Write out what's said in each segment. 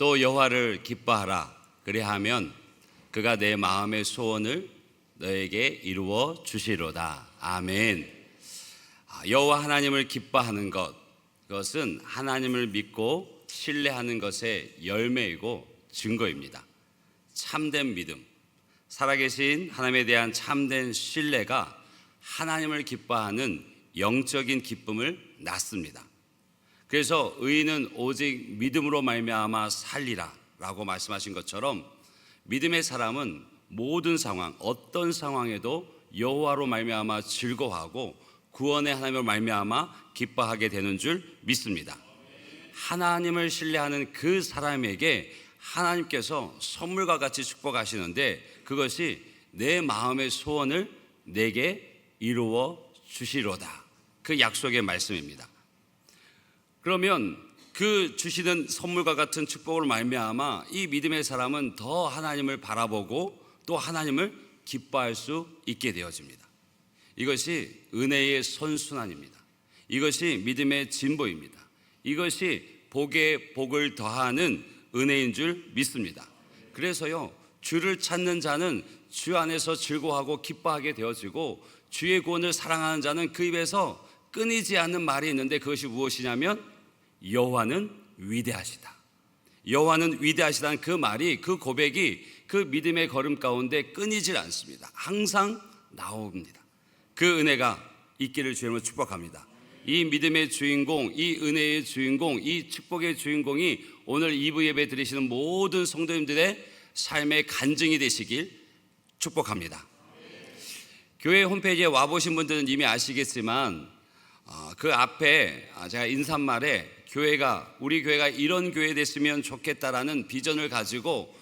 또 여호와를 기뻐하라. 그리하면 그가 내 마음의 소원을 너에게 이루어 주시로다. 아멘. 여호와 하나님을 기뻐하는 것, 그것은 하나님을 믿고 신뢰하는 것의 열매이고 증거입니다. 참된 믿음, 살아계신 하나님에 대한 참된 신뢰가 하나님을 기뻐하는 영적인 기쁨을 낳습니다. 그래서 의인은 오직 믿음으로 말미암아 살리라 라고 말씀하신 것처럼 믿음의 사람은 모든 상황, 어떤 상황에도 여호와로 말미암아 즐거워하고 구원의 하나님으로 말미암아 기뻐하게 되는 줄 믿습니다. 하나님을 신뢰하는 그 사람에게 하나님께서 선물과 같이 축복하시는데 그것이 내 마음의 소원을 내게 이루어 주시로다. 그 약속의 말씀입니다. 그러면 그 주시는 선물과 같은 축복으로 말미암아 이 믿음의 사람은 더 하나님을 바라보고 또 하나님을 기뻐할 수 있게 되어집니다. 이것이 은혜의 선순환입니다. 이것이 믿음의 진보입니다. 이것이 복에 복을 더하는 은혜인 줄 믿습니다. 그래서요, 주를 찾는 자는 주 안에서 즐거워하고 기뻐하게 되어지고 주의 구원을 사랑하는 자는 그 입에서 끊이지 않는 말이 있는데 그것이 무엇이냐면 여호와는 위대하시다. 여호와는 위대하시다는 그 말이, 그 고백이 그 믿음의 걸음 가운데 끊이질 않습니다. 항상 나옵니다. 그 은혜가 있기를 주님으로 축복합니다. 이 믿음의 주인공, 이 은혜의 주인공, 이 축복의 주인공이 오늘 2부 예배 드리시는 모든 성도님들의 삶의 간증이 되시길 축복합니다. 교회 홈페이지에 와보신 분들은 이미 아시겠지만 그 앞에 제가 인사말에 우리 교회가 이런 교회 됐으면 좋겠다라는 비전을 가지고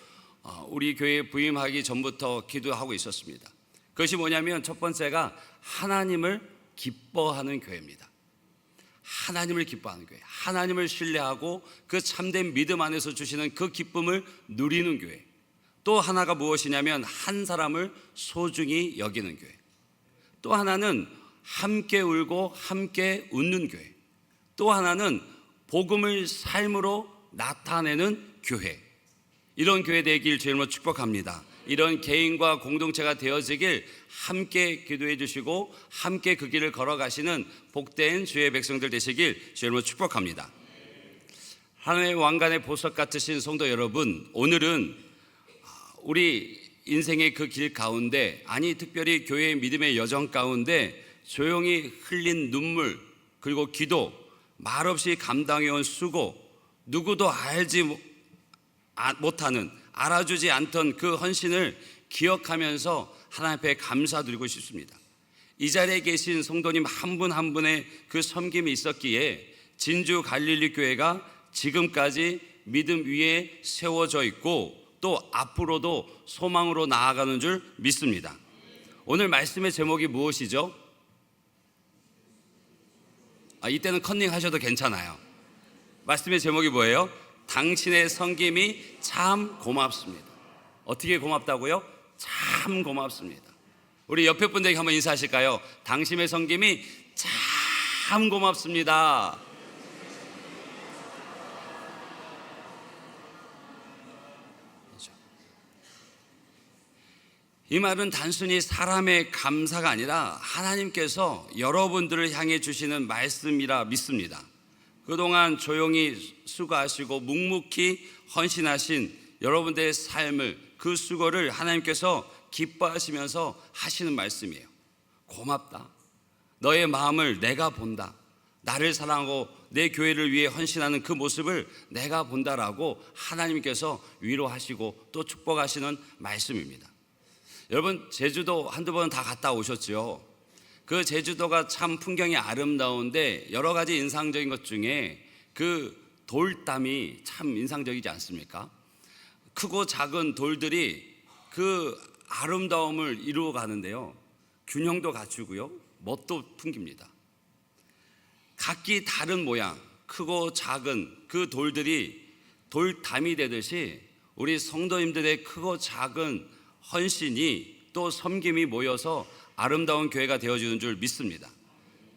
우리 교회에 부임하기 전부터 기도하고 있었습니다. 그것이 뭐냐면 첫 번째가 하나님을 기뻐하는 교회입니다. 하나님을 기뻐하는 교회, 하나님을 신뢰하고 그 참된 믿음 안에서 주시는 그 기쁨을 누리는 교회. 또 하나가 무엇이냐면 한 사람을 소중히 여기는 교회. 또 하나는 함께 울고 함께 웃는 교회. 또 하나는 복음을 삶으로 나타내는 교회. 이런 교회 되길 주님으로 축복합니다. 이런 개인과 공동체가 되어지길 함께 기도해 주시고 함께 그 길을 걸어가시는 복된 주의 백성들 되시길 주님으로 축복합니다. 하나님의 왕관의 보석 같으신 성도 여러분, 오늘은 우리 인생의 그 길 가운데, 아니 특별히 교회의 믿음의 여정 가운데 조용히 흘린 눈물, 그리고 기도, 말없이 감당해온 수고, 누구도 알지 못하는, 알아주지 않던 그 헌신을 기억하면서 하나님 앞에 감사드리고 싶습니다. 이 자리에 계신 성도님 한 분 한 분의 그 섬김이 있었기에 진주 갈릴리 교회가 지금까지 믿음 위에 세워져 있고 또 앞으로도 소망으로 나아가는 줄 믿습니다. 오늘 말씀의 제목이 무엇이죠? 이때는 컨닝 하셔도 괜찮아요. 말씀의 제목이 뭐예요? 당신의 섬김이 참 고맙습니다. 어떻게 고맙다고요? 참 고맙습니다. 우리 옆에 분들에게 한번 인사하실까요? 당신의 섬김이 참 고맙습니다. 이 말은 단순히 사람의 감사가 아니라 하나님께서 여러분들을 향해 주시는 말씀이라 믿습니다. 그동안 조용히 수고하시고 묵묵히 헌신하신 여러분들의 삶을, 그 수고를 하나님께서 기뻐하시면서 하시는 말씀이에요. 고맙다. 너의 마음을 내가 본다. 나를 사랑하고 내 교회를 위해 헌신하는 그 모습을 내가 본다라고 하나님께서 위로하시고 또 축복하시는 말씀입니다. 여러분, 제주도 한두 번 다 갔다 오셨죠? 그 제주도가 참 풍경이 아름다운데 여러 가지 인상적인 것 중에 그 돌담이 참 인상적이지 않습니까? 크고 작은 돌들이 그 아름다움을 이루어 가는데요, 균형도 갖추고요, 멋도 풍깁니다. 각기 다른 모양, 크고 작은 그 돌들이 돌담이 되듯이 우리 성도님들의 크고 작은 헌신이 또 섬김이 모여서 아름다운 교회가 되어주는 줄 믿습니다.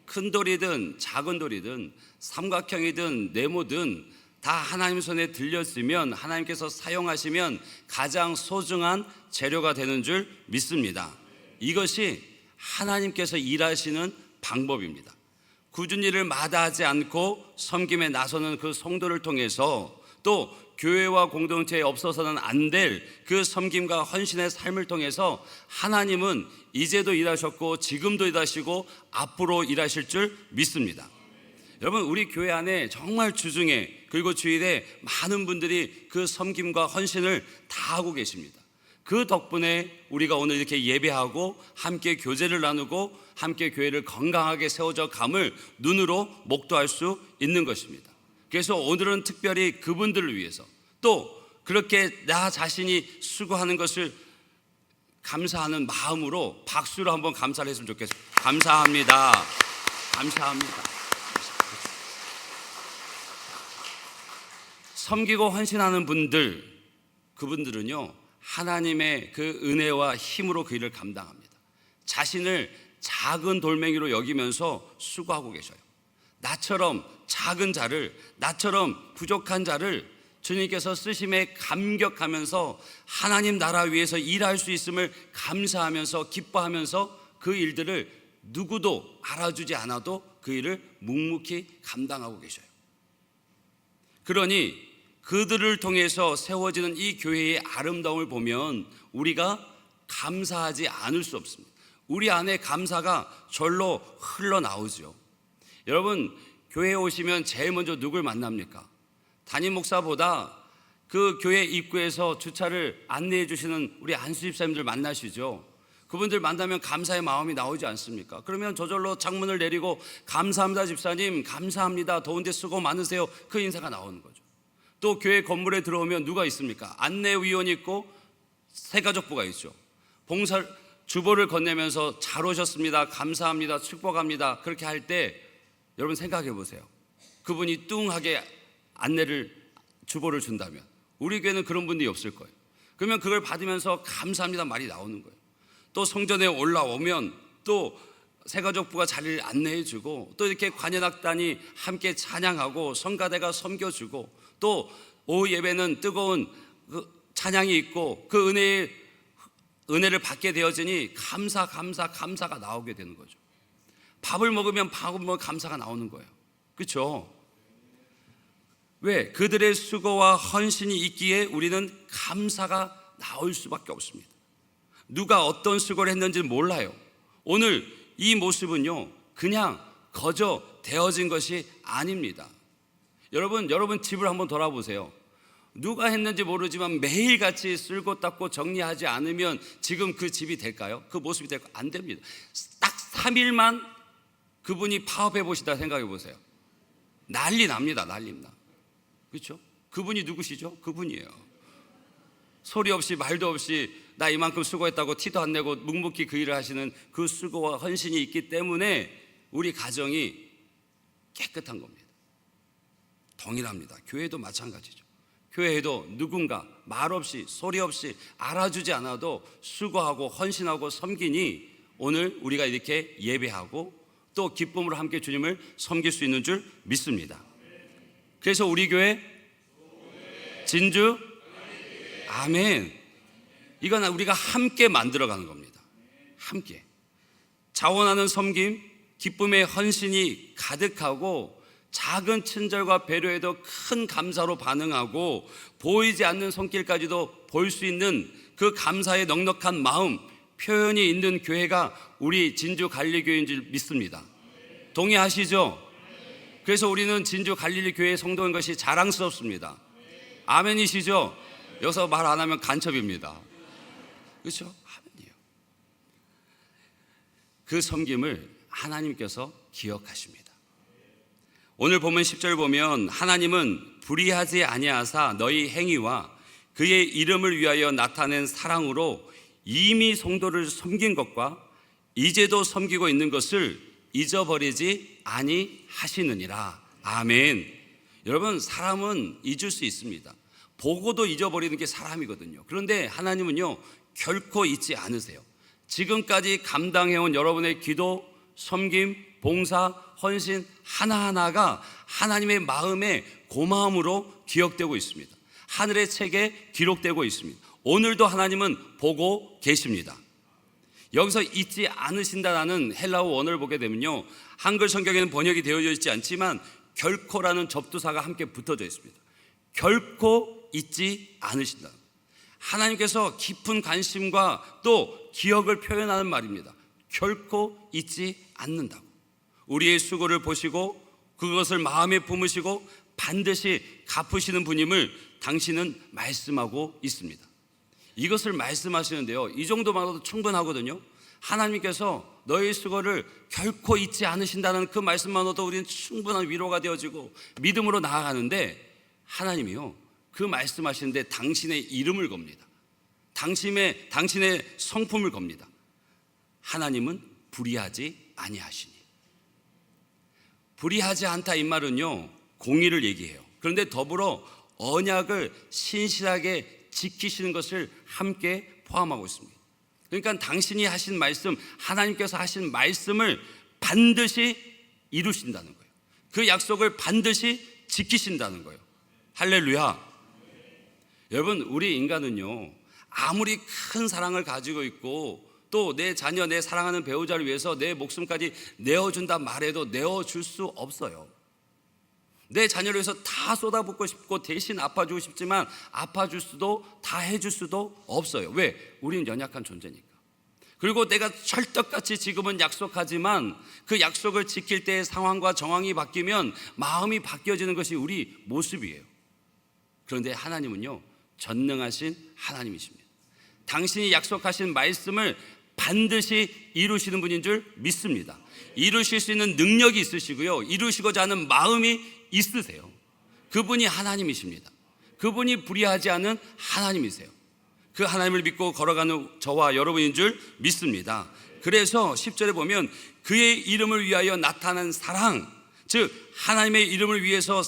큰 돌이든 작은 돌이든 삼각형이든 네모든 다 하나님 손에 들렸으면 하나님께서 사용하시면 가장 소중한 재료가 되는 줄 믿습니다. 이것이 하나님께서 일하시는 방법입니다. 굳은 일을 마다하지 않고 섬김에 나서는 그 성도를 통해서, 또 교회와 공동체에 없어서는 안 될 그 섬김과 헌신의 삶을 통해서 하나님은 이제도 일하셨고 지금도 일하시고 앞으로 일하실 줄 믿습니다. 여러분, 우리 교회 안에 정말 주중에 그리고 주일에 많은 분들이 그 섬김과 헌신을 다 하고 계십니다. 그 덕분에 우리가 오늘 이렇게 예배하고 함께 교제를 나누고 함께 교회를 건강하게 세워져 감을 눈으로 목도할 수 있는 것입니다. 그래서 오늘은 특별히 그분들을 위해서, 또 그렇게 나 자신이 수고하는 것을 감사하는 마음으로 박수로 한번 감사를 했으면 좋겠습니다. 감사합니다. 감사합니다. 섬기고 헌신하는 분들, 그분들은요 하나님의 그 은혜와 힘으로 그 일을 감당합니다. 자신을 작은 돌멩이로 여기면서 수고하고 계셔요. 나처럼 작은 자를, 나처럼 부족한 자를 주님께서 쓰심에 감격하면서 하나님 나라 위해서 일할 수 있음을 감사하면서 기뻐하면서 그 일들을 누구도 알아주지 않아도 그 일을 묵묵히 감당하고 계셔요. 그러니 그들을 통해서 세워지는 이 교회의 아름다움을 보면 우리가 감사하지 않을 수 없습니다. 우리 안에 감사가 절로 흘러나오죠. 여러분, 교회에 오시면 제일 먼저 누굴 만납니까? 담임 목사보다 그 교회 입구에서 주차를 안내해 주시는 우리 안수 집사님들 만나시죠. 그분들 만나면 감사의 마음이 나오지 않습니까? 그러면 저절로 창문을 내리고 감사합니다 집사님, 감사합니다, 더운데 수고 많으세요, 그 인사가 나오는 거죠. 또 교회 건물에 들어오면 누가 있습니까? 안내위원이 있고 새가족부가 있죠. 주보를 건네면서 잘 오셨습니다, 감사합니다, 축복합니다, 그렇게 할 때 여러분 생각해 보세요. 그분이 뚱하게 주보를 준다면 우리 교회는 그런 분이 없을 거예요. 그러면 그걸 받으면서 감사합니다 말이 나오는 거예요. 또 성전에 올라오면 또 새가족부가 자리를 안내해 주고, 또 이렇게 관현악단이 함께 찬양하고 성가대가 섬겨주고, 또 오후 예배는 뜨거운 그 찬양이 있고 그 은혜를 받게 되어지니 감사가 나오게 되는 거죠. 밥을 먹으면 감사가 나오는 거예요. 그렇죠? 왜? 그들의 수고와 헌신이 있기에 우리는 감사가 나올 수밖에 없습니다. 누가 어떤 수고를 했는지 몰라요. 오늘 이 모습은요 그냥 거저 되어진 것이 아닙니다. 여러분 집을 한번 돌아보세요. 누가 했는지 모르지만 매일같이 쓸고 닦고 정리하지 않으면 지금 그 집이 될까요? 그 모습이 될까요? 안 됩니다. 딱 3일만 그분이 파업해 보시다 생각해 보세요. 난리 납니다. 그렇죠? 그분이 누구시죠? 그분이에요. 소리 없이 말도 없이 나 이만큼 수고했다고 티도 안 내고 묵묵히 그 일을 하시는 그 수고와 헌신이 있기 때문에 우리 가정이 깨끗한 겁니다. 동일합니다. 교회도 마찬가지죠. 교회에도 누군가 말없이 소리 없이 알아주지 않아도 수고하고 헌신하고 섬기니 오늘 우리가 이렇게 예배하고 또 기쁨으로 함께 주님을 섬길 수 있는 줄 믿습니다. 그래서 우리 교회 진주 아멘, 이건 우리가 함께 만들어가는 겁니다. 함께 자원하는 섬김, 기쁨의 헌신이 가득하고 작은 친절과 배려에도 큰 감사로 반응하고 보이지 않는 손길까지도 볼 수 있는 그 감사의 넉넉한 마음 표현이 있는 교회가 우리 진주 갈릴교회인 줄 믿습니다. 동의하시죠? 그래서 우리는 진주 갈릴리 교회 성도인 것이 자랑스럽습니다. 아멘이시죠? 여기서 말 안 하면 간첩입니다. 그렇죠? 아멘이에요. 그 섬김을 하나님께서 기억하십니다. 오늘 보면 10절 보면 하나님은 불의하지 아니하사 너희 행위와 그의 이름을 위하여 나타낸 사랑으로 이미 성도를 섬긴 것과 이제도 섬기고 있는 것을 잊어버리지 아니하시느니라. 아멘. 여러분, 사람은 잊을 수 있습니다. 보고도 잊어버리는 게 사람이거든요. 그런데 하나님은요 결코 잊지 않으세요. 지금까지 감당해온 여러분의 기도, 섬김, 봉사, 헌신 하나하나가 하나님의 마음의 고마움으로 기억되고 있습니다. 하늘의 책에 기록되고 있습니다. 오늘도 하나님은 보고 계십니다. 여기서 잊지 않으신다라는 헬라어 원어를 보게 되면요, 한글 성경에는 번역이 되어져 있지 않지만 결코라는 접두사가 함께 붙어져 있습니다. 결코 잊지 않으신다. 하나님께서 깊은 관심과 또 기억을 표현하는 말입니다. 결코 잊지 않는다고. 우리의 수고를 보시고 그것을 마음에 품으시고 반드시 갚으시는 분임을 당신은 말씀하고 있습니다. 이것을 말씀하시는데요, 이 정도만으로도 충분하거든요. 하나님께서 너의 수고를 결코 잊지 않으신다는 그 말씀만으로도 우리는 충분한 위로가 되어지고 믿음으로 나아가는데, 하나님이요, 그 말씀하시는데 당신의 이름을 겁니다. 당신의 성품을 겁니다. 하나님은 불의하지 아니하시니. 불의하지 않다 이 말은요, 공의를 얘기해요. 그런데 더불어 언약을 신실하게 지키시는 것을 함께 포함하고 있습니다. 그러니까 당신이 하신 말씀, 하나님께서 하신 말씀을 반드시 이루신다는 거예요. 그 약속을 반드시 지키신다는 거예요. 할렐루야. 여러분, 우리 인간은요, 아무리 큰 사랑을 가지고 있고 또 내 자녀, 내 사랑하는 배우자를 위해서 내 목숨까지 내어준다 말해도 내어줄 수 없어요. 내 자녀를 위해서 다 쏟아붓고 싶고 대신 아파주고 싶지만 아파줄 수도, 다 해줄 수도 없어요. 왜? 우리는 연약한 존재니까. 그리고 내가 철떡같이 지금은 약속하지만 그 약속을 지킬 때의 상황과 정황이 바뀌면 마음이 바뀌어지는 것이 우리 모습이에요. 그런데 하나님은요, 전능하신 하나님이십니다. 당신이 약속하신 말씀을 반드시 이루시는 분인 줄 믿습니다. 이루실 수 있는 능력이 있으시고요, 이루시고자 하는 마음이 있으세요. 그분이 하나님이십니다. 그분이 불의하지 않은 하나님이세요. 그 하나님을 믿고 걸어가는 저와 여러분인 줄 믿습니다. 그래서 10절에 보면 그의 이름을 위하여 나타난 사랑, 즉 하나님의 이름을 위해서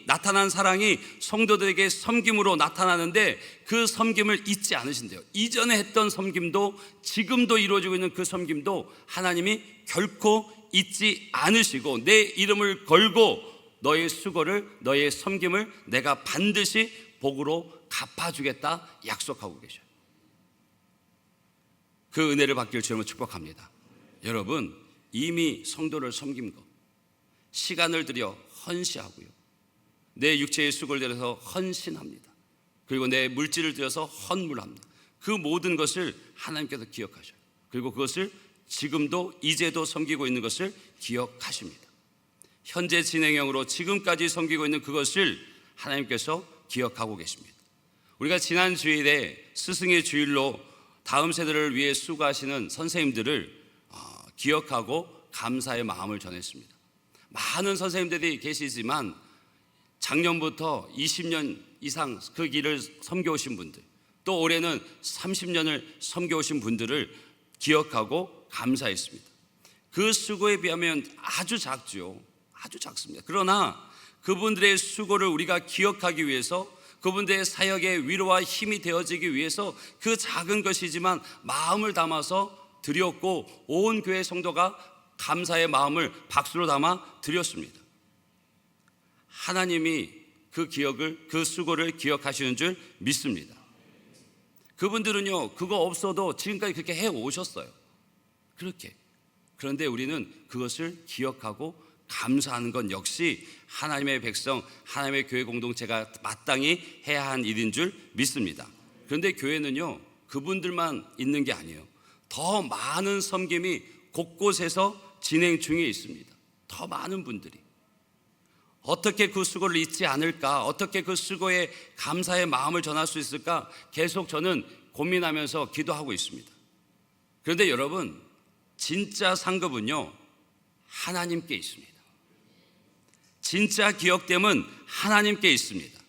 나타난 사랑이 성도들에게 섬김으로 나타나는데 그 섬김을 잊지 않으신대요. 이전에 했던 섬김도 지금도 이루어지고 있는 그 섬김도 하나님이 결코 잊지 않으시고 내 이름을 걸고 너의 수고를, 너의 섬김을 내가 반드시 복으로 갚아주겠다 약속하고 계셔요. 그 은혜를 받길 주님을 축복합니다. 여러분, 이미 성도를 섬긴 것, 시간을 들여 헌시하고요, 내 육체의 수고를 들여서 헌신합니다. 그리고 내 물질을 들여서 헌물합니다. 그 모든 것을 하나님께서 기억하셔요. 그리고 그것을 지금도 이제도 섬기고 있는 것을 기억하십니다. 현재 진행형으로 지금까지 섬기고 있는 그것을 하나님께서 기억하고 계십니다. 우리가 지난 주일에 스승의 주일로 다음 세대를 위해 수고하시는 선생님들을 기억하고 감사의 마음을 전했습니다. 많은 선생님들이 계시지만 작년부터 20년 이상 그 길을 섬겨오신 분들, 또 올해는 30년을 섬겨오신 분들을 기억하고 감사했습니다. 그 수고에 비하면 아주 작죠. 아주 작습니다. 그러나 그분들의 수고를 우리가 기억하기 위해서, 그분들의 사역의 위로와 힘이 되어지기 위해서 그 작은 것이지만 마음을 담아서 드렸고 온 교회 성도가 감사의 마음을 박수로 담아 드렸습니다. 하나님이 그 기억을, 그 수고를 기억하시는 줄 믿습니다. 그분들은요, 그거 없어도 지금까지 그렇게 해오셨어요. 그렇게. 그런데 우리는 그것을 기억하고 감사하는 건 역시 하나님의 백성, 하나님의 교회 공동체가 마땅히 해야 한 일인 줄 믿습니다. 그런데 교회는요, 그분들만 있는 게 아니에요. 더 많은 섬김이 곳곳에서 진행 중에 있습니다. 더 많은 분들이. 어떻게 그 수고를 잊지 않을까? 어떻게 그 수고에 감사의 마음을 전할 수 있을까? 계속 저는 고민하면서 기도하고 있습니다. 그런데 여러분, 진짜 상급은요, 하나님께 있습니다. 진짜 기억됨은 하나님께 있습니다.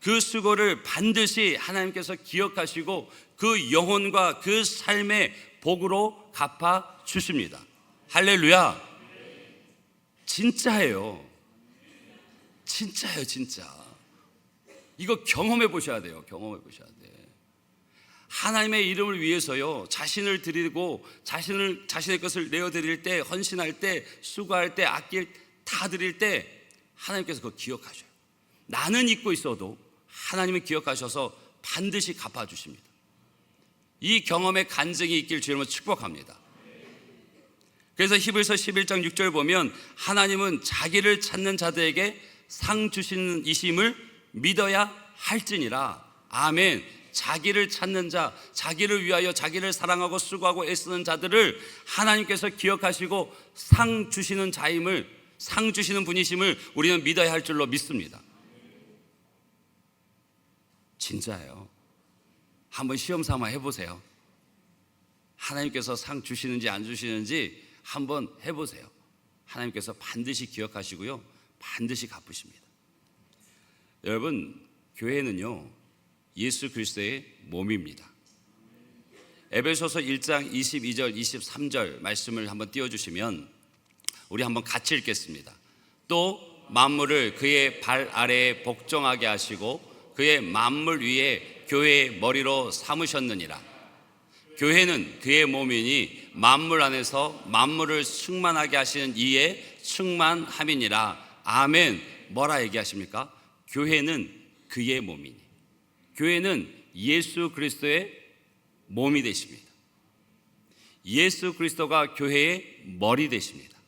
그 수고를 반드시 하나님께서 기억하시고 그 영혼과 그 삶의 복으로 갚아 주십니다. 할렐루야. 진짜예요. 진짜예요, 진짜. 이거 경험해 보셔야 돼요. 경험해 보셔야 돼. 하나님의 이름을 위해서요, 자신을 드리고 자신의 것을 내어드릴 때, 헌신할 때, 수고할 때, 아낄 다 드릴 때 하나님께서 그거 기억하셔요. 나는 잊고 있어도 하나님은 기억하셔서 반드시 갚아주십니다. 이 경험의 간증이 있길 주님은 축복합니다. 그래서 히브리서 11장 6절 보면 하나님은 자기를 찾는 자들에게 상 주시는 이심을 믿어야 할지니라. 아멘. 자기를 찾는 자, 자기를 위하여 자기를 사랑하고 수고하고 애쓰는 자들을 하나님께서 기억하시고 상 주시는 상 주시는 분이심을 우리는 믿어야 할 줄로 믿습니다. 진짜예요. 한번 시험 삼아 해보세요. 하나님께서 상 주시는지 안 주시는지 한번 해보세요. 하나님께서 반드시 기억하시고요, 반드시 갚으십니다. 여러분, 교회는요, 예수 그리스도의 몸입니다. 에베소서 1장 22절 23절 말씀을 한번 띄워주시면 우리 한번 같이 읽겠습니다. 또 만물을 그의 발 아래에 복종하게 하시고 그의 만물 위에 교회의 머리로 삼으셨느니라. 교회는 그의 몸이니 만물 안에서 만물을 충만하게 하시는 이에 충만함이니라. 아멘. 뭐라 얘기하십니까? 교회는 그의 몸이니, 교회는 예수 그리스도의 몸이 되십니다. 예수 그리스도가 교회의 머리 되십니다.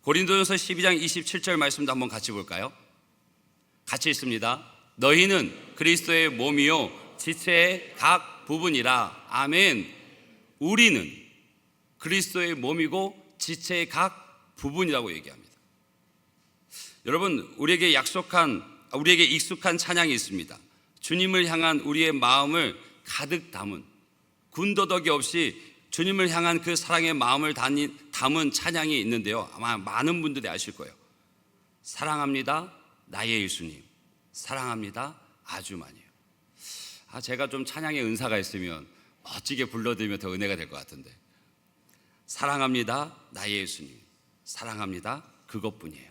고린도전서 12장 27절 말씀도 한번 같이 볼까요? 같이 읽습니다. 너희는 그리스도의 몸이요 지체의 각 부분이라. 아멘. 우리는 그리스도의 몸이고 지체의 각 부분이라고 얘기합니다. 여러분, 우리에게 익숙한 찬양이 있습니다. 주님을 향한 우리의 마음을 가득 담은, 군더더기 없이 주님을 향한 그 사랑의 마음을 담은 찬양이 있는데요, 아마 많은 분들이 아실 거예요. 사랑합니다 나의 예수님, 사랑합니다 아주 많이요. 제가 좀 찬양의 은사가 있으면 멋지게 불러드리면 더 은혜가 될 것 같은데, 사랑합니다 나의 예수님, 사랑합니다 그것뿐이에요.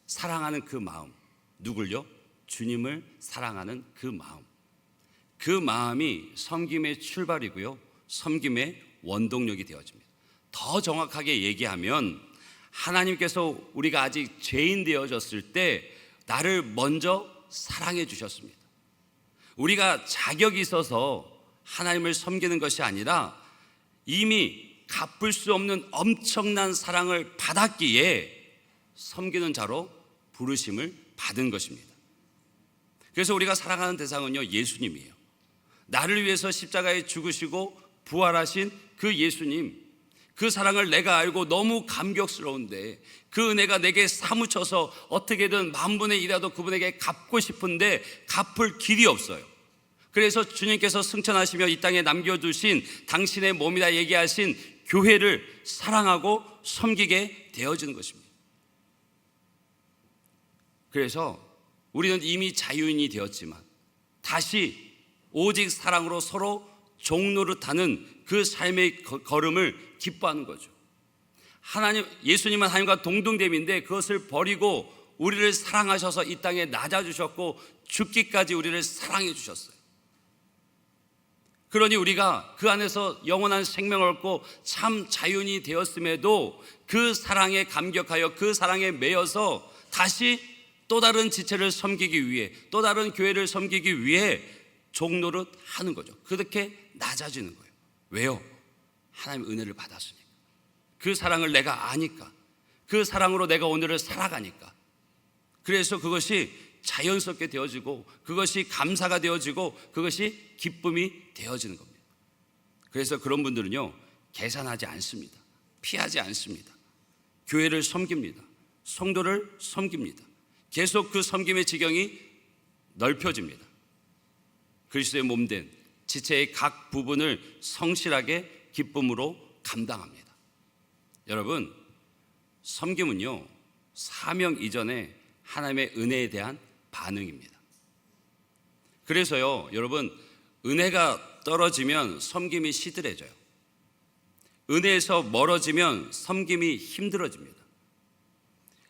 사랑하는 그 마음, 누굴요? 주님을 사랑하는 그 마음, 그 마음이 섬김의 출발이고요, 섬김의 원동력이 되어집니다. 더 정확하게 얘기하면 하나님께서 우리가 아직 죄인 되어졌을 때 나를 먼저 사랑해 주셨습니다. 우리가 자격이 있어서 하나님을 섬기는 것이 아니라 이미 갚을 수 없는 엄청난 사랑을 받았기에 섬기는 자로 부르심을 받은 것입니다. 그래서 우리가 사랑하는 대상은요, 예수님이에요. 나를 위해서 십자가에 죽으시고 부활하신 그 예수님, 그 사랑을 내가 알고 너무 감격스러운데 그 은혜가 내게 사무쳐서 어떻게든 10,000분의 1이라도 그분에게 갚고 싶은데 갚을 길이 없어요. 그래서 주님께서 승천하시며 이 땅에 남겨두신 당신의 몸이라 얘기하신 교회를 사랑하고 섬기게 되어지는 것입니다. 그래서 우리는 이미 자유인이 되었지만 다시 오직 사랑으로 서로 종노릇하는 그 삶의 걸음을 기뻐하는 거죠. 예수님은 하나님과 동등됨인데 그것을 버리고 우리를 사랑하셔서 이 땅에 낮아주셨고 죽기까지 우리를 사랑해 주셨어요. 그러니 우리가 그 안에서 영원한 생명을 얻고 참 자유인이 되었음에도 그 사랑에 감격하여 그 사랑에 매여서 다시 또 다른 지체를 섬기기 위해, 또 다른 교회를 섬기기 위해 종노릇 하는 거죠. 그렇게 낮아지는 거예요. 왜요? 하나님의 은혜를 받았으니까. 그 사랑을 내가 아니까, 그 사랑으로 내가 오늘을 살아가니까. 그래서 그것이 자연스럽게 되어지고, 그것이 감사가 되어지고, 그것이 기쁨이 되어지는 겁니다. 그래서 그런 분들은요, 계산하지 않습니다. 피하지 않습니다. 교회를 섬깁니다. 성도를 섬깁니다. 계속 그 섬김의 지경이 넓혀집니다. 그리스도의 몸된 지체의 각 부분을 성실하게 기쁨으로 감당합니다. 여러분, 섬김은요, 사명 이전에 하나님의 은혜에 대한 반응입니다. 그래서요, 여러분, 은혜가 떨어지면 섬김이 시들해져요. 은혜에서 멀어지면 섬김이 힘들어집니다.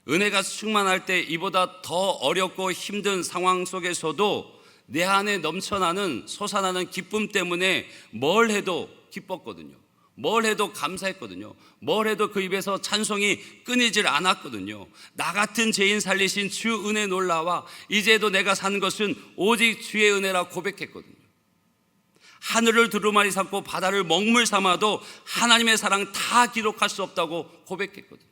은혜가 충만할 때 이보다 더 어렵고 힘든 상황 속에서도 내 안에 넘쳐나는 솟아나는 기쁨 때문에 뭘 해도 기뻤거든요. 뭘 해도 감사했거든요. 뭘 해도 그 입에서 찬송이 끊이질 않았거든요. 나 같은 죄인 살리신 주 은혜 놀라와 이제도 내가 사는 것은 오직 주의 은혜라 고백했거든요. 하늘을 두루마리 삼고 바다를 먹물 삼아도 하나님의 사랑 다 기록할 수 없다고 고백했거든요.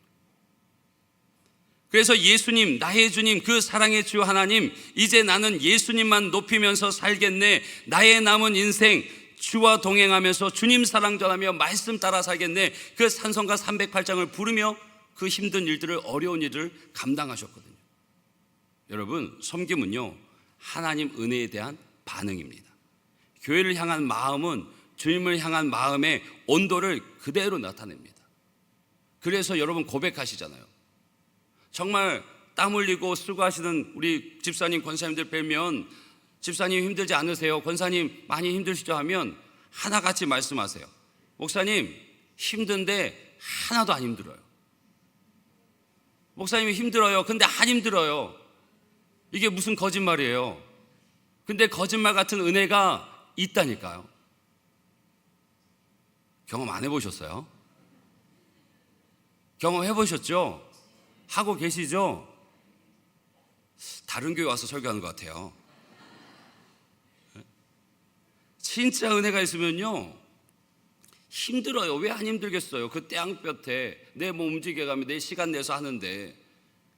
그래서 예수님, 나의 주님, 그 사랑의 주 하나님, 이제 나는 예수님만 높이면서 살겠네. 나의 남은 인생 주와 동행하면서 주님 사랑 전하며 말씀 따라 살겠네. 그 찬송가 308장을 부르며 그 힘든 일들을, 어려운 일을 감당하셨거든요. 여러분, 섬김은요, 하나님 은혜에 대한 반응입니다. 교회를 향한 마음은 주님을 향한 마음의 온도를 그대로 나타냅니다. 그래서 여러분 고백하시잖아요. 정말 땀 흘리고 수고하시는 우리 집사님, 권사님들 뵈면 집사님 힘들지 않으세요? 권사님 많이 힘드시죠? 하면 하나같이 말씀하세요. 목사님 힘든데 하나도 안 힘들어요. 목사님이 힘들어요. 근데 안 힘들어요. 이게 무슨 거짓말이에요? 근데 거짓말 같은 은혜가 있다니까요. 경험 안 해보셨어요? 경험해 보셨죠? 하고 계시죠? 다른 교회 와서 설교하는 것 같아요. 진짜 은혜가 있으면요 힘들어요. 왜 안 힘들겠어요? 그 땡볕에 내 몸 움직여가며 내 시간 내서 하는데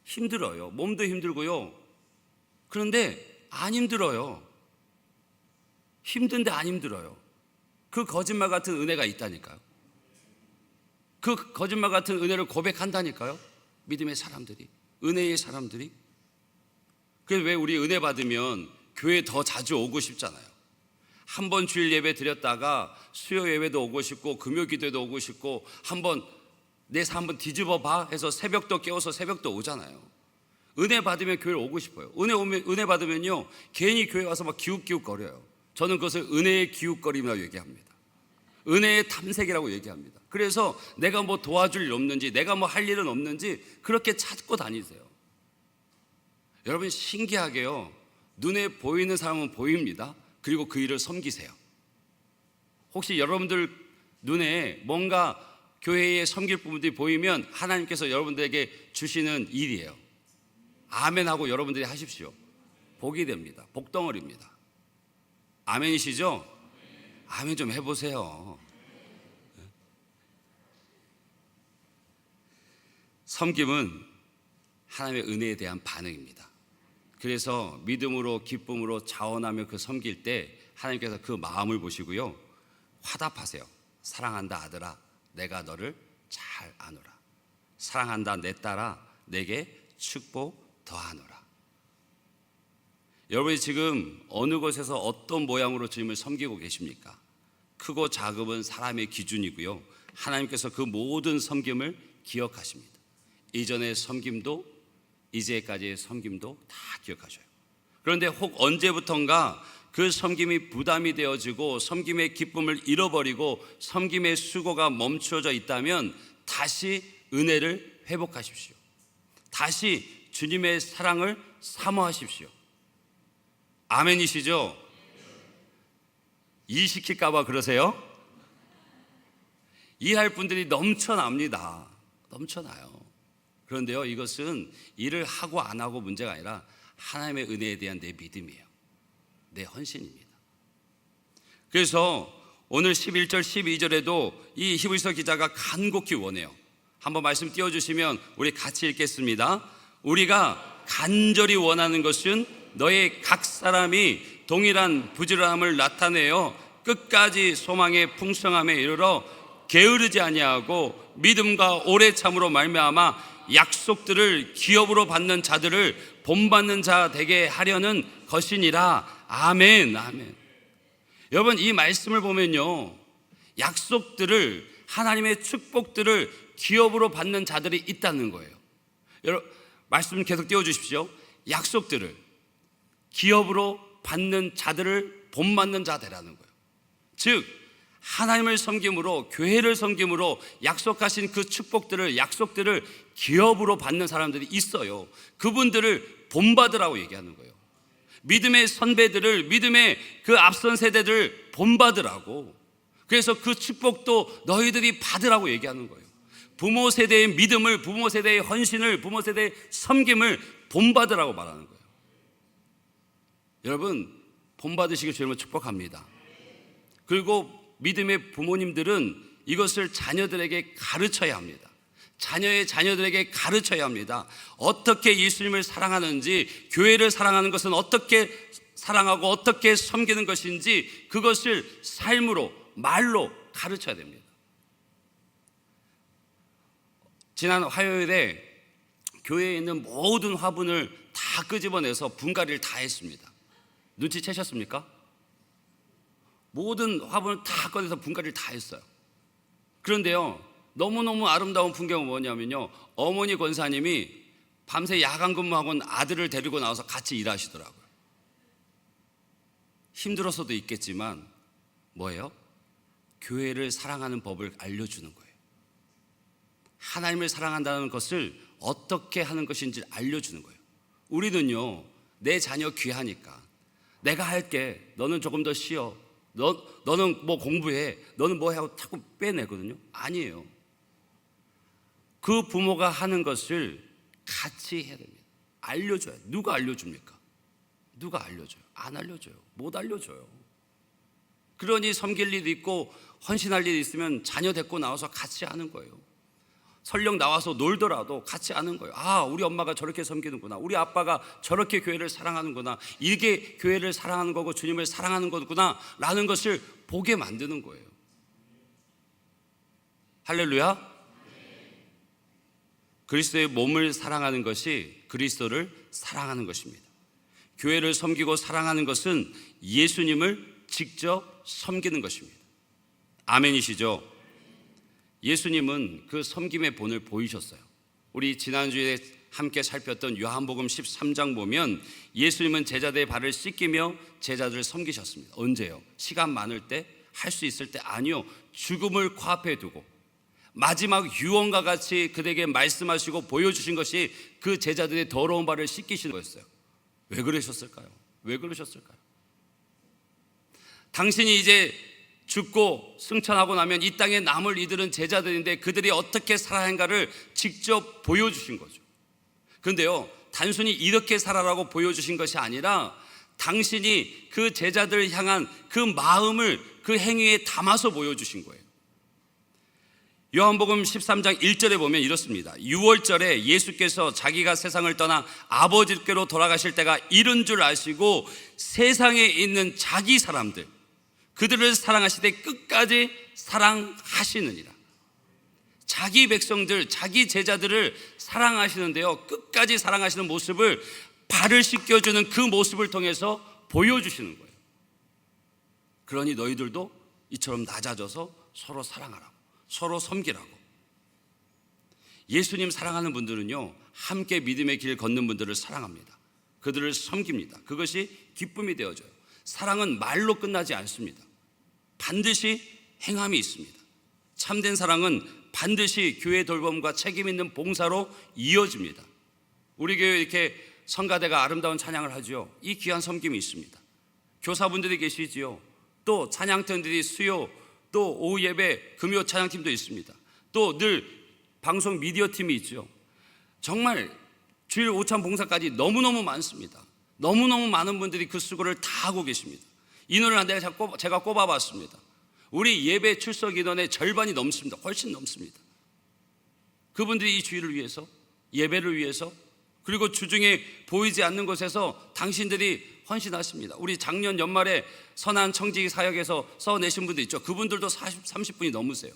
힘들어요. 몸도 힘들고요. 그런데 안 힘들어요. 힘든데 안 힘들어요. 그 거짓말 같은 은혜가 있다니까요. 그 거짓말 같은 은혜를 고백한다니까요. 믿음의 사람들이, 은혜의 사람들이. 그래서 왜 우리 은혜 받으면 교회 더 자주 오고 싶잖아요. 한 번 주일 예배 드렸다가 수요 예배도 오고 싶고 금요 기도에도 오고 싶고 한번 내 삶 한번 뒤집어 봐 해서 새벽도 깨워서 새벽도 오잖아요. 은혜 받으면 교회를 오고 싶어요. 은혜 받으면요 괜히 교회 와서 막 기웃기웃 거려요. 저는 그것을 은혜의 기웃거림이라고 얘기합니다. 은혜의 탐색이라고 얘기합니다. 그래서 내가 뭐 도와줄 일 없는지, 내가 뭐 할 일은 없는지 그렇게 찾고 다니세요. 여러분 신기하게요, 눈에 보이는 사람은 보입니다. 그리고 그 일을 섬기세요. 혹시 여러분들 눈에 뭔가 교회에 섬길 부분들이 보이면 하나님께서 여러분들에게 주시는 일이에요. 아멘하고 여러분들이 하십시오. 복이 됩니다. 복덩어리입니다. 아멘이시죠? 아멘 좀 해보세요. 섬김은 하나님의 은혜에 대한 반응입니다. 그래서 믿음으로 기쁨으로 자원하며 그 섬길 때 하나님께서 그 마음을 보시고요 화답하세요. 사랑한다 아들아, 내가 너를 잘 아노라. 사랑한다 내 딸아, 내게 축복 더하노라. 여러분이 지금 어느 곳에서 어떤 모양으로 주님을 섬기고 계십니까? 크고 작음은 사람의 기준이고요 하나님께서 그 모든 섬김을 기억하십니다. 이전의 섬김도 이제까지의 섬김도 다 기억하셔요. 그런데 혹 언제부턴가 그 섬김이 부담이 되어지고 섬김의 기쁨을 잃어버리고 섬김의 수고가 멈춰져 있다면 다시 은혜를 회복하십시오. 다시 주님의 사랑을 사모하십시오. 아멘이시죠? 일 시킬까 봐 그러세요? 일할 분들이 넘쳐납니다. 넘쳐나요. 그런데요 이것은 일을 하고 안 하고 문제가 아니라 하나님의 은혜에 대한 내 믿음이에요. 내 헌신입니다. 그래서 오늘 11절 12절에도 이 히브리서 기자가 간곡히 원해요. 한번 말씀 띄워주시면 우리 같이 읽겠습니다. 우리가 간절히 원하는 것은 너의 각 사람이 동일한 부지런함을 나타내어 끝까지 소망의 풍성함에 이르러 게으르지 아니하고 믿음과 오래 참으로 말미암아 약속들을 기업으로 받는 자들을 본받는 자 되게 하려는 것이니라. 아멘. 아멘. 여러분 이 말씀을 보면요 약속들을, 하나님의 축복들을 기업으로 받는 자들이 있다는 거예요. 여러분 말씀 계속 띄워주십시오. 약속들을 기업으로 받는 자들을 본받는 자 되라는 거예요. 즉 하나님을 섬김으로, 교회를 섬김으로 약속하신 그 축복들을, 약속들을 기업으로 받는 사람들이 있어요. 그분들을 본받으라고 얘기하는 거예요. 믿음의 선배들을, 믿음의 그 앞선 세대들을 본받으라고. 그래서 그 축복도 너희들이 받으라고 얘기하는 거예요. 부모 세대의 믿음을, 부모 세대의 헌신을, 부모 세대의 섬김을 본받으라고 말하는 거예요. 여러분, 본받으시길 주님을 축복합니다. 그리고 믿음의 부모님들은 이것을 자녀들에게 가르쳐야 합니다. 자녀의 자녀들에게 가르쳐야 합니다. 어떻게 예수님을 사랑하는지, 교회를 사랑하는 것은 어떻게 사랑하고 어떻게 섬기는 것인지, 그것을 삶으로, 말로 가르쳐야 됩니다. 지난 화요일에 교회에 있는 모든 화분을 다 끄집어내서 분갈이를 다 했습니다. 눈치채셨습니까? 모든 화분을 다 꺼내서 분갈이를 다 했어요. 그런데요, 너무너무 아름다운 풍경은 뭐냐면요, 어머니 권사님이 밤새 야간 근무하고 아들을 데리고 나와서 같이 일하시더라고요. 힘들어서도 있겠지만 뭐예요? 교회를 사랑하는 법을 알려주는 거예요. 하나님을 사랑한다는 것을 어떻게 하는 것인지 알려주는 거예요. 우리는요, 내 자녀 귀하니까 내가 할게, 너는 조금 더 쉬어, 너는 뭐 공부해, 너는 뭐 해 하고 자꾸 빼내거든요. 아니에요. 그 부모가 하는 것을 같이 해야 됩니다. 알려줘야. 누가 알려줍니까? 누가 알려줘요? 안 알려줘요. 못 알려줘요. 그러니 섬길 일이 있고 헌신할 일이 있으면 자녀 데리고 나와서 같이 하는 거예요. 설령 나와서 놀더라도 같이 하는 거예요. 아, 우리 엄마가 저렇게 섬기는구나, 우리 아빠가 저렇게 교회를 사랑하는구나, 이게 교회를 사랑하는 거고 주님을 사랑하는 거구나 라는 것을 보게 만드는 거예요. 할렐루야. 그리스도의 몸을 사랑하는 것이 그리스도를 사랑하는 것입니다. 교회를 섬기고 사랑하는 것은 예수님을 직접 섬기는 것입니다. 아멘이시죠? 예수님은 그 섬김의 본을 보이셨어요. 우리 지난주에 함께 살폈던 요한복음 13장 보면 예수님은 제자들의 발을 씻기며 제자들을 섬기셨습니다. 언제요? 시간 많을 때? 할 수 있을 때? 아니요. 죽음을 코앞에 두고 마지막 유언과 같이 그들에게 말씀하시고 보여주신 것이 그 제자들의 더러운 발을 씻기시는 거였어요. 왜 그러셨을까요? 왜 그러셨을까요? 당신이 이제 죽고 승천하고 나면 이 땅에 남을 이들은 제자들인데 그들이 어떻게 살아야 하는가를 직접 보여주신 거죠. 그런데요, 단순히 이렇게 살아라고 보여주신 것이 아니라 당신이 그 제자들을 향한 그 마음을 그 행위에 담아서 보여주신 거예요. 요한복음 13장 1절에 보면 이렇습니다. 6월절에 예수께서 자기가 세상을 떠나 아버지께로 돌아가실 때가 이른 줄 아시고 세상에 있는 자기 사람들, 그들을 사랑하시되 끝까지 사랑하시느니라. 자기 백성들, 자기 제자들을 사랑하시는데요, 끝까지 사랑하시는 모습을 발을 씻겨주는 그 모습을 통해서 보여주시는 거예요. 그러니 너희들도 이처럼 낮아져서 서로 사랑하라고, 서로 섬기라고. 예수님 사랑하는 분들은요, 함께 믿음의 길 걷는 분들을 사랑합니다. 그들을 섬깁니다. 그것이 기쁨이 되어져요. 사랑은 말로 끝나지 않습니다. 반드시 행함이 있습니다. 참된 사랑은 반드시 교회 돌봄과 책임 있는 봉사로 이어집니다. 우리 교회 이렇게 성가대가 아름다운 찬양을 하죠. 이 귀한 섬김이 있습니다. 교사분들이 계시지요. 또 찬양팀들이 수요, 또 오후 예배 금요 찬양팀도 있습니다. 또 늘 방송 미디어 팀이 있죠. 정말 주일 오찬 봉사까지 너무너무 많습니다. 너무너무 많은 분들이 그 수고를 다 하고 계십니다. 인원을 제가 꼽아봤습니다. 우리 예배 출석 인원의 절반이 넘습니다. 훨씬 넘습니다. 그분들이 이 주일을 위해서, 예배를 위해서, 그리고 주중에 보이지 않는 곳에서 당신들이 헌신하십니다. 우리 작년 연말에 선한 청지기 사역에서 써내신 분들 있죠. 그분들도 30분이 넘으세요.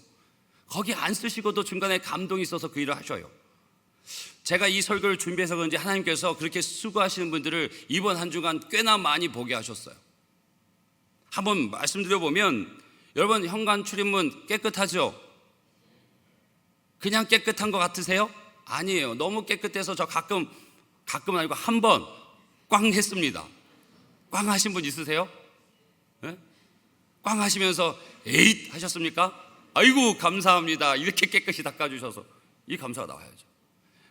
거기 안 쓰시고도 중간에 감동이 있어서 그 일을 하셔요. 제가 이 설교를 준비해서 그런지 하나님께서 그렇게 수고하시는 분들을 이번 한 주간 꽤나 많이 보게 하셨어요. 한번 말씀드려보면, 여러분 현관 출입문 깨끗하죠? 그냥 깨끗한 것 같으세요? 아니에요. 너무 깨끗해서 저 가끔은 아니고 한 번 꽝 했습니다. 꽝 하신 분 있으세요? 네? 꽝 하시면서 에잇 하셨습니까? 아이고 감사합니다. 이렇게 깨끗이 닦아주셔서. 이 감사가 나와야죠.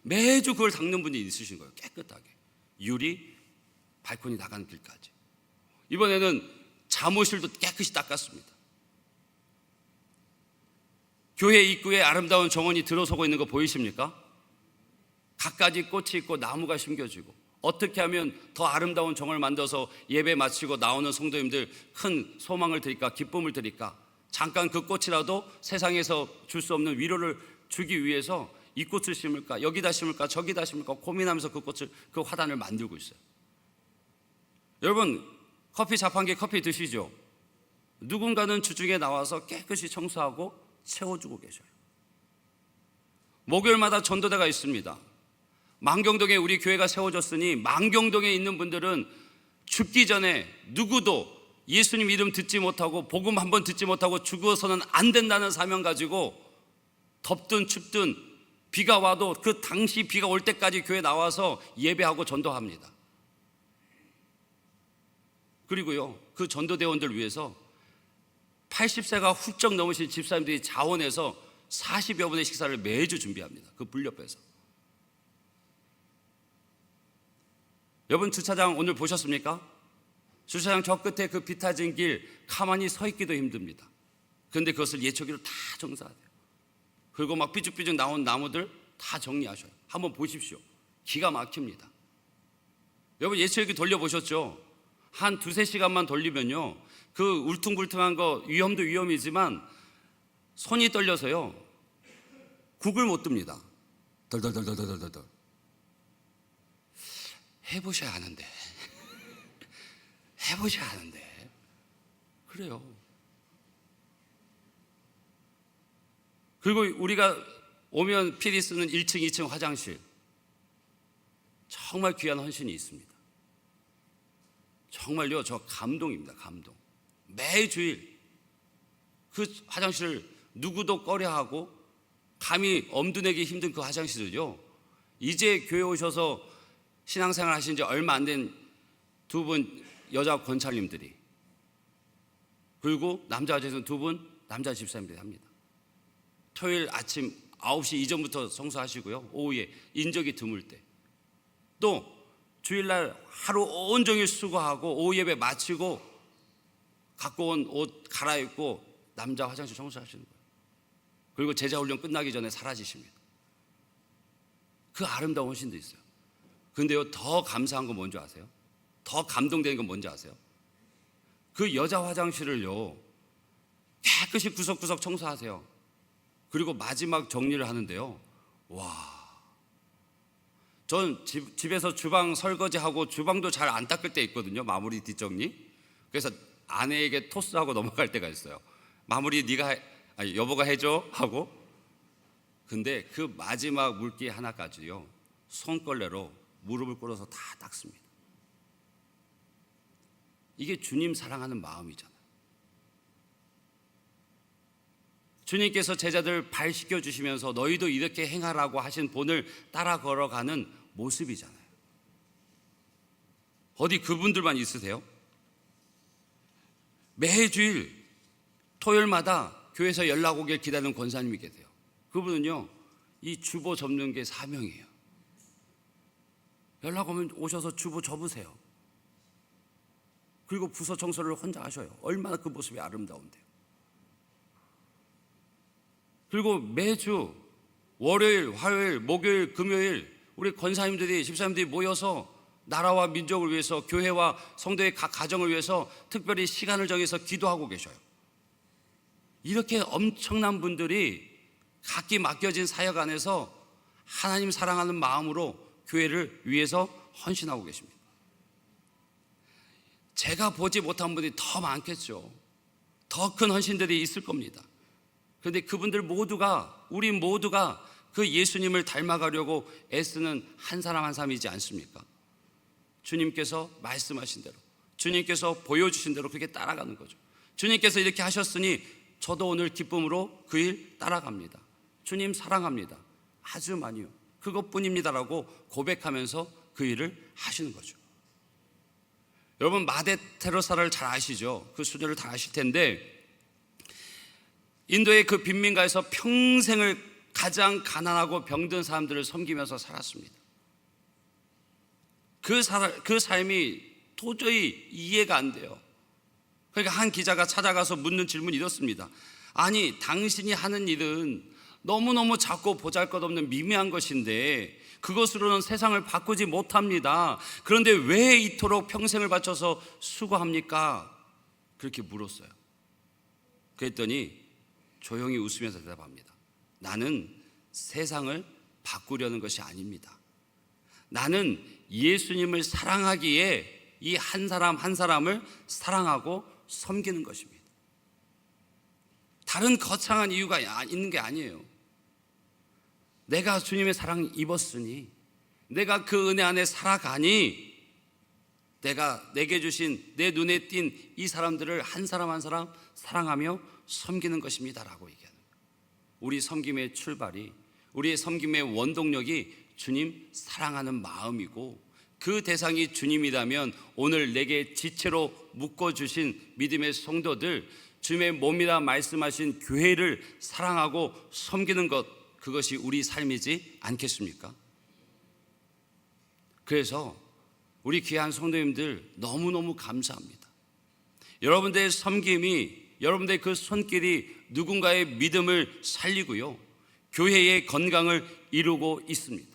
매주 그걸 닦는 분이 있으신 거예요. 깨끗하게. 유리 발코니 나가는 길까지. 이번에는 사무실도 깨끗이 닦았습니다. 교회 입구에 아름다운 정원이 들어서고 있는 거 보이십니까? 갖가지 꽃이 있고 나무가 심겨지고, 어떻게 하면 더 아름다운 정원을 만들어서 예배 마치고 나오는 성도님들 큰 소망을 드릴까, 기쁨을 드릴까, 잠깐 그 꽃이라도 세상에서 줄 수 없는 위로를 주기 위해서 이 꽃을 심을까, 여기다 심을까, 저기다 심을까 고민하면서 그 꽃을, 그 화단을 만들고 있어요. 여러분, 커피 자판기 커피 드시죠? 누군가는 주중에 나와서 깨끗이 청소하고 채워주고 계셔요. 목요일마다 전도대가 있습니다. 망경동에 우리 교회가 세워졌으니 망경동에 있는 분들은 죽기 전에 누구도 예수님 이름 듣지 못하고 복음 한번 듣지 못하고 죽어서는 안 된다는 사명 가지고 덥든 춥든 비가 와도 그 당시 비가 올 때까지 교회 나와서 예배하고 전도합니다. 그리고요, 그 전도대원들 위해서 80세가 훌쩍 넘으신 집사님들이 자원해서 40여 분의 식사를 매주 준비합니다. 그 불렵에서. 여러분, 주차장 오늘 보셨습니까? 주차장 저 끝에 그 비타진 길 가만히 서 있기도 힘듭니다. 그런데 그것을 예초기로 다 정사해야 돼요. 그리고 막 삐죽삐죽 나온 나무들 다 정리하셔요. 한번 보십시오. 기가 막힙니다. 여러분, 예초기 돌려보셨죠? 한 두세 시간만 돌리면요, 그 울퉁불퉁한 거 위험도 위험이지만 손이 떨려서요 국을 못 듭니다. 덜덜덜덜덜덜덜. 해보셔야 하는데 해보셔야 하는데. 그래요. 그리고 우리가 오면 필히 쓰는 1층 2층 화장실, 정말 귀한 헌신이 있습니다. 정말요, 저 감동입니다. 감동. 매주일 그 화장실을 누구도 꺼려하고 감히 엄두내기 힘든 그 화장실을요, 이제 교회 오셔서 신앙생활 하신 지 얼마 안 된 두 분 여자 권찰님들이, 그리고 남자 아저씨는 두 분 남자 집사님들이 합니다. 토요일 아침 9시 이전부터 청소하시고요, 오후에 인적이 드물 때, 또 주일날 하루 온종일 수고하고 오후 예배 마치고 갖고 온 옷 갈아입고 남자 화장실 청소하시는 거예요. 그리고 제자 훈련 끝나기 전에 사라지십니다. 그 아름다운 헌신도 있어요. 근데요, 더 감사한 건 뭔지 아세요? 더 감동되는 건 뭔지 아세요? 그 여자 화장실을요 깨끗이 구석구석 청소하세요. 그리고 마지막 정리를 하는데요, 와, 전 집에서 주방 설거지하고 주방도 잘 안 닦을 때 있거든요. 마무리 뒷정리. 그래서 아내에게 토스하고 넘어갈 때가 있어요. 마무리 네가 여보가 해줘 하고. 근데 그 마지막 물기 하나까지요 손걸레로 무릎을 꿇어서 다 닦습니다. 이게 주님 사랑하는 마음이잖아요. 주님께서 제자들 발 씻겨주시면서 너희도 이렇게 행하라고 하신 본을 따라 걸어가는 모습이잖아요. 어디 그분들만 있으세요? 매주일 토요일마다 교회에서 연락 오길 기다리는 권사님이 계세요. 그분은요, 이 주보 접는 게 사명이에요. 연락 오면 오셔서 주보 접으세요. 그리고 부서 청소를 혼자 하셔요. 얼마나 그 모습이 아름다운데요. 그리고 매주 월요일, 화요일, 목요일, 금요일 우리 권사님들이, 집사님들이 모여서 나라와 민족을 위해서, 교회와 성도의 각 가정을 위해서 특별히 시간을 정해서 기도하고 계셔요. 이렇게 엄청난 분들이 각기 맡겨진 사역 안에서 하나님 사랑하는 마음으로 교회를 위해서 헌신하고 계십니다. 제가 보지 못한 분이 더 많겠죠. 더 큰 헌신들이 있을 겁니다. 그런데 그분들 모두가, 우리 모두가 그 예수님을 닮아가려고 애쓰는 한 사람 한 사람이지 않습니까? 주님께서 말씀하신 대로, 주님께서 보여주신 대로 그렇게 따라가는 거죠. 주님께서 이렇게 하셨으니 저도 오늘 기쁨으로 그 일 따라갑니다. 주님 사랑합니다. 아주 많이요. 그것뿐입니다라고 고백하면서 그 일을 하시는 거죠. 여러분, 마대 테레사를 잘 아시죠? 그 수녀를 다 아실 텐데, 인도의 그 빈민가에서 평생을 가장 가난하고 병든 사람들을 섬기면서 살았습니다. 그 삶이 도저히 이해가 안 돼요. 그러니까 한 기자가 찾아가서 묻는 질문이 이렇습니다. 아니, 당신이 하는 일은 너무너무 작고 보잘것없는 미미한 것인데 그것으로는 세상을 바꾸지 못합니다. 그런데 왜 이토록 평생을 바쳐서 수고합니까? 그렇게 물었어요. 그랬더니 조용히 웃으면서 대답합니다. 나는 세상을 바꾸려는 것이 아닙니다. 나는 예수님을 사랑하기에 이 한 사람 한 사람을 사랑하고 섬기는 것입니다. 다른 거창한 이유가 있는 게 아니에요. 내가 주님의 사랑 입었으니, 내가 그 은혜 안에 살아가니, 내가 내게 주신 내 눈에 띈 이 사람들을 한 사람 한 사람 사랑하며 섬기는 것입니다 라고 얘기하는 거예요. 우리 섬김의 출발이, 우리의 섬김의 원동력이 주님 사랑하는 마음이고, 그 대상이 주님이라면 오늘 내게 지체로 묶어주신 믿음의 성도들, 주님의 몸이라 말씀하신 교회를 사랑하고 섬기는 것, 그것이 우리 삶이지 않겠습니까? 그래서 우리 귀한 성도님들 너무너무 감사합니다. 여러분들의 섬김이, 여러분들의 그 손길이 누군가의 믿음을 살리고요, 교회의 건강을 이루고 있습니다.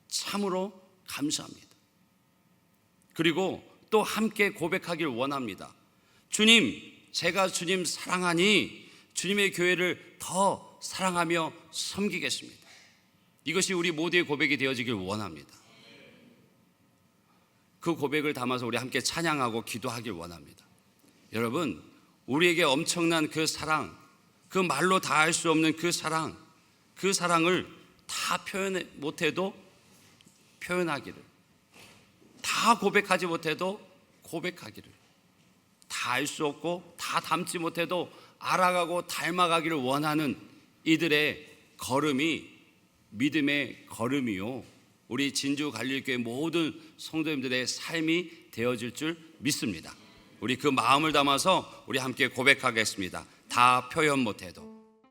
참으로 감사합니다. 그리고 또 함께 고백하길 원합니다. 주님, 제가 주님 사랑하니 주님의 교회를 더 사랑하며 섬기겠습니다. 이것이 우리 모두의 고백이 되어지길 원합니다. 그 고백을 담아서 우리 함께 찬양하고 기도하길 원합니다. 여러분, 우리에게 엄청난 그 사랑, 그 말로 다 할 수 없는 그 사랑, 그 사랑을 다 표현 못해도 표현하기를, 다 고백하지 못해도 고백하기를, 다 알 수 없고 다 담지 못해도 알아가고 닮아가기를 원하는 이들의 걸음이 믿음의 걸음이요, 우리 진주 갈릴교회 모든 성도님들의 삶이 되어질 줄 믿습니다. 우리 그 마음을 담아서 우리 함께 고백하겠습니다. 다 표현 못해도.